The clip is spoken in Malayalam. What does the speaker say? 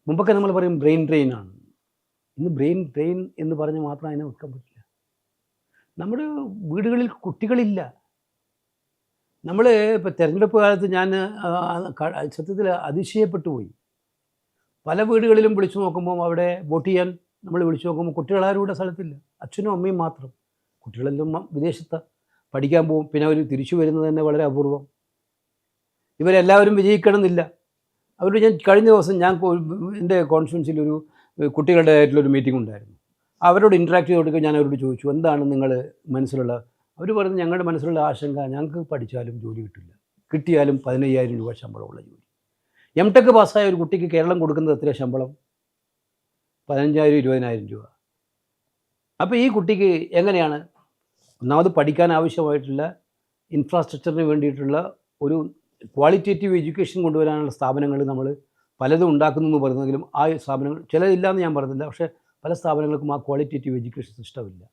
മുമ്പൊക്കെ നമ്മൾ പറയും ബ്രെയിൻ ഡ്രെയിനാണ്. ഇന്ന് ബ്രെയിൻ ഡ്രെയിൻ എന്ന് പറഞ്ഞ് മാത്രം അതിനെ വെക്കാൻ പറ്റില്ല. നമ്മുടെ വീടുകളിൽ കുട്ടികളില്ല. നമ്മൾ ഇപ്പോൾ തെരഞ്ഞെടുപ്പ് കാലത്ത് ഞാൻ സത്യത്തിൽ അതിശയപ്പെട്ടു പോയി. പല വീടുകളിലും വിളിച്ചു നോക്കുമ്പോൾ അവിടെ വോട്ട് ചെയ്യാൻ നമ്മൾ വിളിച്ചു നോക്കുമ്പോൾ കുട്ടികളാരും ഇവിടെ സ്ഥലത്തില്ല. അച്ഛനും അമ്മയും മാത്രം. കുട്ടികളെല്ലാം വിദേശത്ത് പഠിക്കാൻ പോകും. പിന്നെ അവർ തിരിച്ചു വരുന്നത് തന്നെ വളരെ അപൂർവം. ഇവരെല്ലാവരും വിജയിക്കണമെന്നില്ല. അവരോട് ഞാൻ കഴിഞ്ഞ ദിവസം എൻ്റെ കോൺസ്റ്റിറ്റ്യുവൻസിയിൽ ഒരു കുട്ടികളുടെ ആയിട്ടുള്ളൊരു മീറ്റിംഗ് ഉണ്ടായിരുന്നു. അവരോട് ഇൻട്രാക്ട് ചെയ്ത് കൊടുക്കുക. ഞാൻ അവരോട് ചോദിച്ചു, എന്താണ് നിങ്ങൾ മനസ്സിലുള്ള? അവർ പറഞ്ഞു, ഞങ്ങളുടെ മനസ്സിലുള്ള ആശങ്ക ഞങ്ങൾക്ക് പഠിച്ചാലും ജോലി കിട്ടില്ല, കിട്ടിയാലും 15,000 രൂപ ശമ്പളമുള്ള ജോലി. എം.ടെക് പാസ്സായ ഒരു കുട്ടിക്ക് കേരളം കൊടുക്കുന്നത് എത്ര ശമ്പളം? 15,000 20,000 രൂപ. അപ്പോൾ ഈ കുട്ടിക്ക് എങ്ങനെയാണ് ഒന്നാമത് പഠിക്കാൻ ആവശ്യമായിട്ടുള്ള ഇൻഫ്രാസ്ട്രക്ചറിന് വേണ്ടിയിട്ടുള്ള ഒരു ക്വാളിറ്റേറ്റീവ് എഡ്യൂക്കേഷൻ കൊണ്ടുവരാനുള്ള സ്ഥാപനങ്ങൾ നമ്മൾ പലതും ഉണ്ടാക്കുന്നു എന്ന് പറയുന്നെങ്കിലും ആ സ്ഥാപനങ്ങൾ ചിലതില്ലാന്ന് ഞാൻ പറഞ്ഞില്ല. പക്ഷേ പല സ്ഥാപനങ്ങൾക്കും ആ ക്വാളിറ്റേറ്റീവ് എഡ്യൂക്കേഷൻ സിസ്റ്റം ഇല്ല.